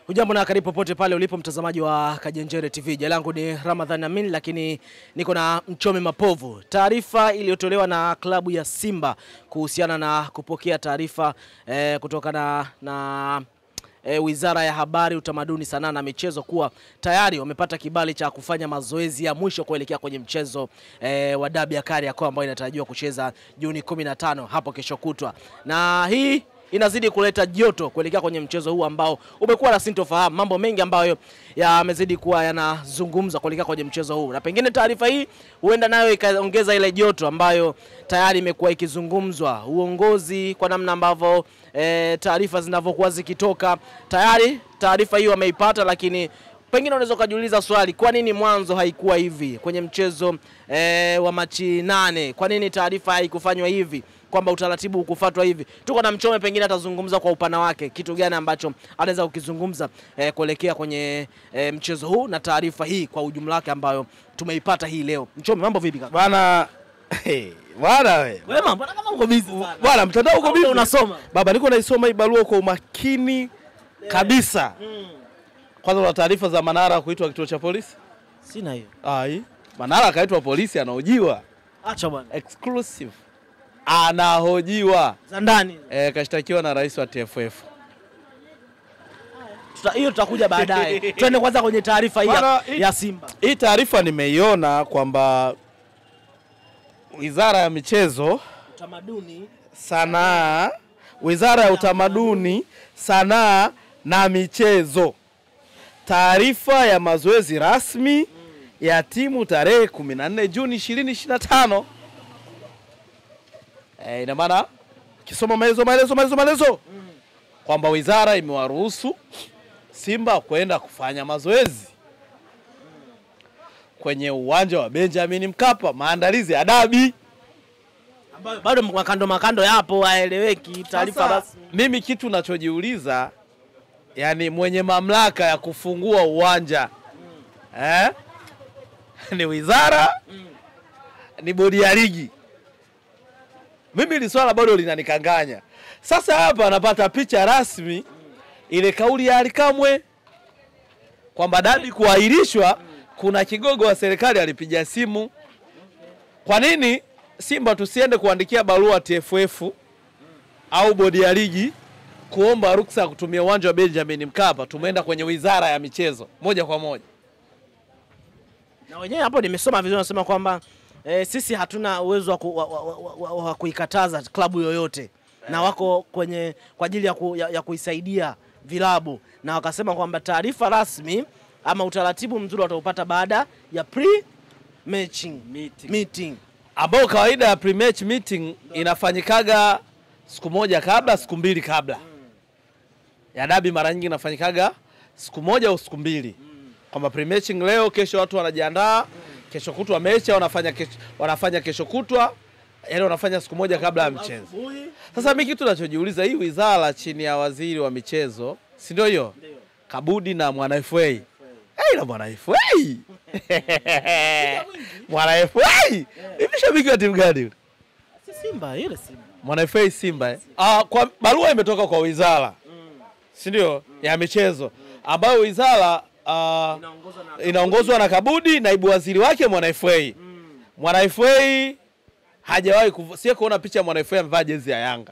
Hujambo na karibu popote pale ulipo mtazamaji wa Kajenjere TV. Jina langu ni Ramadhan Amin, lakini niko na Mchome Mapovu. Taarifa iliyotolewa na klabu ya Simba kuhusiana na kupokea taarifa kutokana na Wizara ya Habari, Utamaduni, Sanaa na Michezo kuwa tayari wamepata kibali cha kufanya mazoezi ya mwisho kuelekea kwenye mchezo wa dabi ya Kariakoo ambao inatarajiwa kucheza Juni 15 hapo kesho kutwa. Na hii inazidi kuleta joto kuelekea kwenye mchezo huu ambao umekuwa na sintofahamu, mambo mengi ambayo yamezidi kuwa yanazungumzwa kuelekea kwenye mchezo huu. Na pengine taarifa hii huenda nayo ikaongeza ile joto ambayo tayari imekuwa ikizungumzwa. Uongozi kwa namna ambavyo taarifa zinavyokuwa zikitoka, tayari taarifa hiyo wameipata, lakini pengine unaweza kujiuliza swali, kwa nini mwanzo haikuwa hivi kwenye mchezo wa Machi 8? Kwa nini taarifa haikufanywa hivi, kwamba utaratibu ukufuatwa hivi? Tuko na Mchome, pengine atazungumza kwa upana wake kitu gani ambacho anaweza kukizungumza kuelekea kwenye mchezo huu na taarifa hii kwa ujumla wake ambayo tumeipata hii leo. Mchome, mambo vipi kaka? Bwana bwana wewe. Wewe mambo kama uko busy sana. Bwana mtandao uko busy. Unasoma? Baba niko naisoma hii barua kwa umakini kabisa. Kwanza una taarifa za Manara kuitwa kituo cha polisi? Sina hiyo. Ai, Manara kaitwa polisi, anahojiwa. Acha bwana. Exclusive. Anahojiwa. Za ndani. Kashtakiwa na rais wa TFF. Hiyo tutakuja baadaye. Twende kwanza kwenye taarifa hii ya Simba. Hii taarifa nimeiona kwamba Wizara ya Michezo, Utamaduni, Sanaa, Wizara ya Utamaduni, Sanaa na Michezo, taarifa ya mazoezi rasmi ya timu tarehe 14 Juni 2025. Ina maana kisoma maelezo kwamba wizara imewaruhusu Simba kwenda kufanya mazoezi kwenye uwanja wa Benjamin Mkapa, maandalizi ya dabi ambayo bado makando yapo, haeleweki taarifa rasmi. Mimi kitu ninachojiuliza, yani mwenye mamlaka ya kufungua uwanja ni wizara, ni bodi ya ligi? Mimi hili swala bado linanikanganya. Sasa hapa napata picha rasmi ile kauli ya Alikamwe kwamba dabi kuahirishwa. Kuna kigogo wa serikali alipiga simu, kwa nini Simba tusiende kuandikia barua TFF au bodi ya ligi kuomba ruksa kutumia uwanja wa Benjamin Mkapa? Tumeenda kwenye Wizara ya Michezo moja kwa moja. Na wenyewe hapo nimesoma vizuri, nasema kwamba sisi hatuna uwezo wa kuikataza klabu yoyote, na wako kwenye kwa ajili ya kuisaidia vilabu, na wakasema kwamba taarifa rasmi ama utaratibu mzuri wataupata baada ya pre-match meeting. Ambao kawaida ya pre-match meeting inafanyikaga siku moja kabla, siku mbili kabla. Ya dabi mara nyingi inafanyikaga siku moja au siku mbili. Kwamba pre-matching leo, kesho watu wanajiandaa, kesho kutwa mechi wanafanya kesho kutwa, yaani wanafanya siku moja kabla ya mchezo. Sasa mimi kitu ninachojiuliza, hii wizara chini ya waziri wa michezo, si ndio hiyo? Kabudi na Mwana FA. Na Mwana FA. Mwana FA. Hivi shabiki wa timu gani? Simba, ile Simba. Mwana FA Simba. Kwa barua imetoka kwa wizara, si ndio, ya michezo, ambayo wizara inaongozwa na Kabudi, naibu waziri wake Mwana FA. Mwana FA hajawahi kuona picha ya Mwana FA amevaa jezi ya Yanga.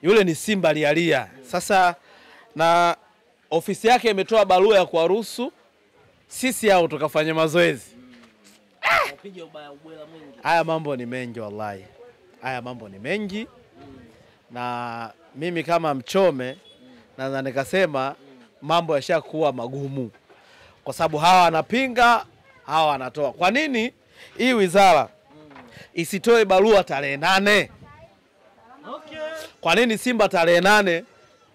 Yule ni Simba lialia. Sasa na ofisi yake imetoa barua ya kuwaruhusu sisi hao tukafanya mazoezi. Upige ubaya ubwela mwingi. Haya mambo ni mengi wallahi. Haya mambo ni mengi. Na mimi kama Mchome naweza nikasema mambo yashakuwa magumu, kwa sababu hawa wanapinga, hawa wanatoa. Kwa nini hii wizara isitoe barua tarehe 8? Kwa nini Simba tarehe 8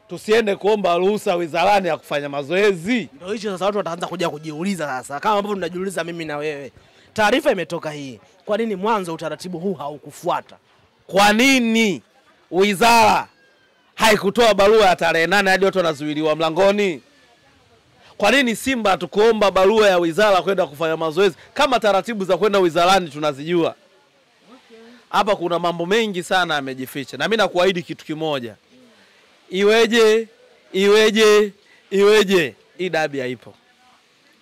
tusiende kuomba ruhusa wizarani ya kufanya mazoezi? Ndio hicho sasa watu wataanza kuja kujiuliza sasa, kama ambavyo tunajiuliza mimi na wewe. Taarifa imetoka hii, kwa nini mwanzo utaratibu huu haukufuata? Kwa nini wizara haikutoa barua ya tarehe 8 hadi watu wanazuiliwa mlangoni? Kwa nini Simba hatukuomba barua ya wizara kwenda kufanya mazoezi kama taratibu za kwenda wizarani tunazijua? Hapa kuna mambo mengi sana yamejificha, na mimi nakuahidi kitu kimoja. Iweje iweje? Hii dabi haipo.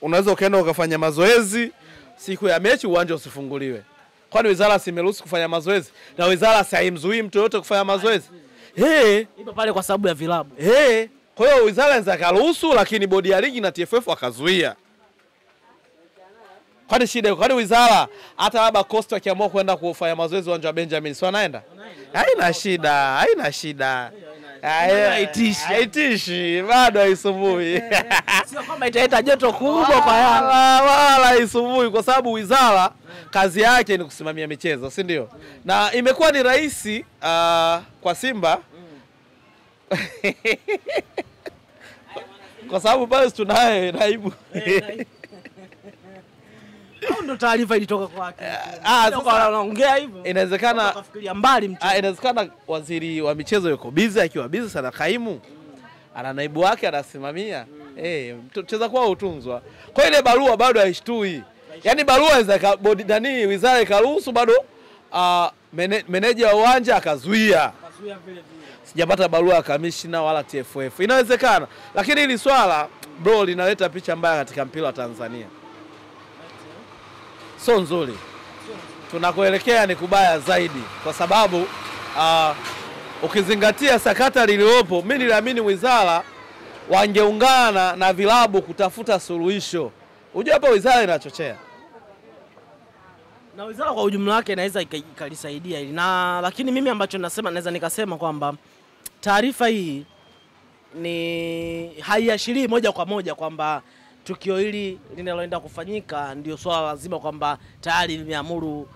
Unaweza ukaenda ukafanya mazoezi siku ya mechi uwanja usifunguliwe. Kwani wizara simeruhusu kufanya mazoezi? Na wizara haimzuii mtu yote kufanya mazoezi? Ipo pale kwa sababu ya vilabu. Kwa hiyo wizara inaweza karuhusu, lakini bodi ya ligi na TFF wakazuia. Kwani shida, kwani wizara hata labda Costa akiamua kwenda kufanya mazoezi uwanja wa Benjamin si wanaenda? Haina shida. Haitishi, bado haisumbui. Sio kwamba italeta joto kubwa kwa Yanga. Wala haisumbui kwa sababu wizara kazi yake ni kusimamia michezo, si ndio? Na imekuwa ni rahisi kwa Simba kwa sababu pale tunaye naibu. Ndio taarifa ilitoka kwake. Sasa anaongea hivyo. Inawezekana kafikiria mbali mtu. Inawezekana waziri wa michezo yuko busy, akiwa busy sana kaimu. Ana naibu wake anasimamia. Mcheza kwao utunzwa. Kwa ile barua bado haishtui. Yaani barua inaweza bodi ndani wizara ikaruhusu bado meneja wa uwanja akazuia. Sijapata barua ya kamishna wala TFF. Inawezekana. Lakini hili swala bro linaleta picha mbaya katika mpira wa Tanzania. So nzuri. Tunakoelekea ni kubaya zaidi kwa sababu ukizingatia sakata lililopo, mimi niliamini wizara wangeungana na vilabu kutafuta suluhisho. Unajua hapa wizara inachochea. Na wizara kwa ujumla wake inaweza ikalisaidia hili. Lakini mimi ambacho naweza nikasema kwamba taarifa hii ni haiashirii moja kwa moja kwamba tukio hili linaloenda kufanyika ndio swala lazima kwamba tayari limeamuru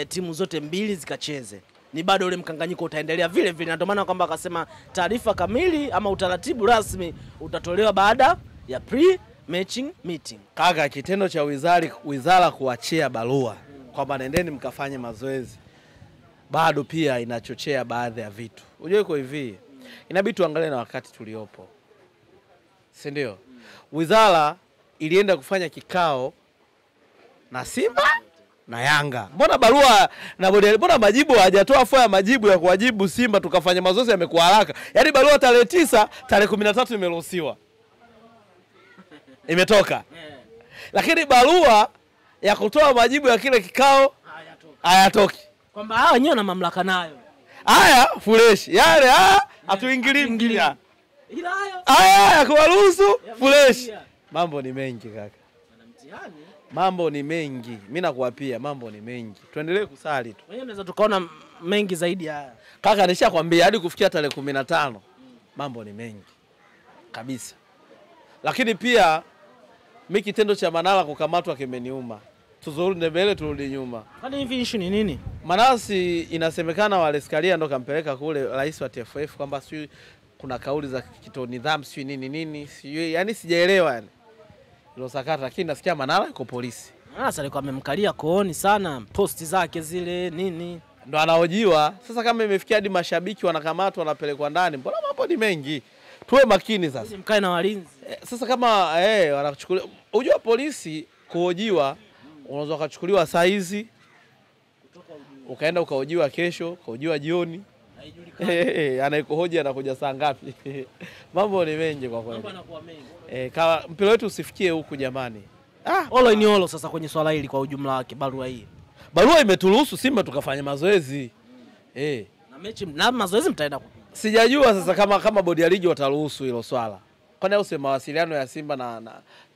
timu zote mbili zikacheze. Ni bado ule mkanganyiko utaendelea vile vile. Ndio maana kwamba akasema taarifa kamili ama utaratibu rasmi utatolewa baada ya pre-matching meeting. Kaka, kitendo cha wizara kuachia barua kwamba nendeni mkafanye mazoezi bado pia inachochea baadhi ya vitu. Unajua iko hivi, inabidi tuangalie na wakati tuliopo, si ndio? Wizara ilienda kufanya kikao na Simba na Yanga. Mbona barua na bodi, mbona majibu hajatoa foya majibu ya kuwajibu Simba tukafanya mazoezi yamekuwa haraka? Yaani barua tarehe 9, tarehe 13 imeruhusiwa. Imetoka. Lakini barua ya kutoa majibu ya kile kikao hayatoki. Kwamba hao wenyewe na mamlaka nayo. Haya fresh. Yale hatuingilii mpira. Ila haya kuwaruhusu fresh. Mambo ni mengi kaka. Mambo ni mengi. Mimi nakuapia mambo ni mengi. Tuendelee kusali tu. Wenyewe tunaweza tukaona mengi zaidi haya. Kaka nishakwambia hadi kufikia tarehe 15 mambo ni mengi kabisa. Lakini pia mimi kitendo cha Manara kukamatwa kimeniuma. Tuzurudi mbele turudi nyuma. Kwani hivi issue ni nini? Manara inasemekana wale Skaria ndo kampeleka kule rais wa TFF kwamba sio kuna kauli za kitonidhamu sio nini sio, yani sijaelewa yani. Ilo sakata, lakini nasikia Manara yuko polisi. Sasa alikuwa amemkalia kooni sana, posti zake zile nini. Ndo anahojiwa. Sasa kama imefikia hadi mashabiki wanakamatwa wanapelekwa ndani, mbona mambo ni mengi? Tuwe makini sasa. Mkae na walinzi. Sasa kama wanachukuliwa, unajua polisi kuhojiwa unaweza kuchukuliwa saa hizi ukaenda ukahojiwa kesho, ukahojiwa jioni. Haijulikani. Anaikohoji anakuja saa ngapi? Mambo ni mengi kwa kweli. Mambo yanakuwa mengi. Kama mpira wetu usifikie huku jamani. Olo ni olo sasa kwenye swala hili kwa ujumla wake barua hii. Barua imeturuhusu Simba tukafanya mazoezi. Na mechi na mazoezi mtaenda. Sijajua sasa kama bodi ya ligi wataruhusu hilo swala. Kwani au sema mawasiliano ya Simba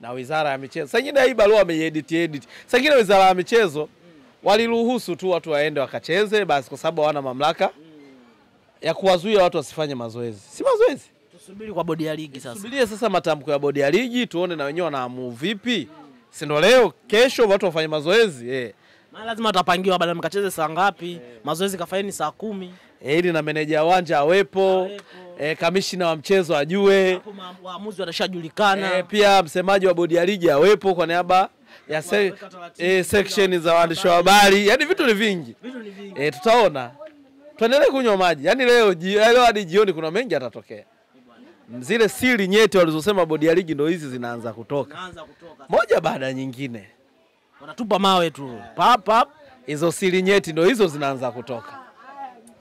na wizara ya michezo. Sasa ingine hii barua wameedit. Sasa ingine wizara ya michezo waliruhusu tu watu waende wakacheze basi kwa sababu hawana mamlaka ya kuwazuia watu wasifanye mazoezi. Si mazoezi. Tusubiri kwa bodi ya ligi sasa. Tusubirie sasa matamko ya bodi ya ligi tuone na wenyewe wanaamua vipi. Si ndio leo kesho watu wafanye mazoezi. Maana lazima watapangiwa baada mkacheze saa ngapi, mazoezi kafanyeni saa 10. Ili na meneja uwanja awepo, kamishina wa mchezo ajue. Hapo waamuzi watashajulikana. Pia msemaji wa bodi ya ligi awepo kwa niaba ya section za waandishi wa habari. Yaani vitu ni vingi. Tutaona. Tuendelee kunywa maji. Yaani leo hadi jioni kuna mengi yatatokea. Zile siri nyeti walizosema bodi ya ligi ndio hizi zinaanza kutoka. Moja baada nyingine. Wanatupa mawe tu. Pap. Hizo siri nyeti ndio hizo zinaanza kutoka.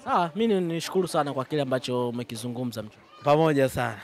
Sawa, mimi nishukuru sana kwa kile ambacho umekizungumza mtu. Pamoja sana.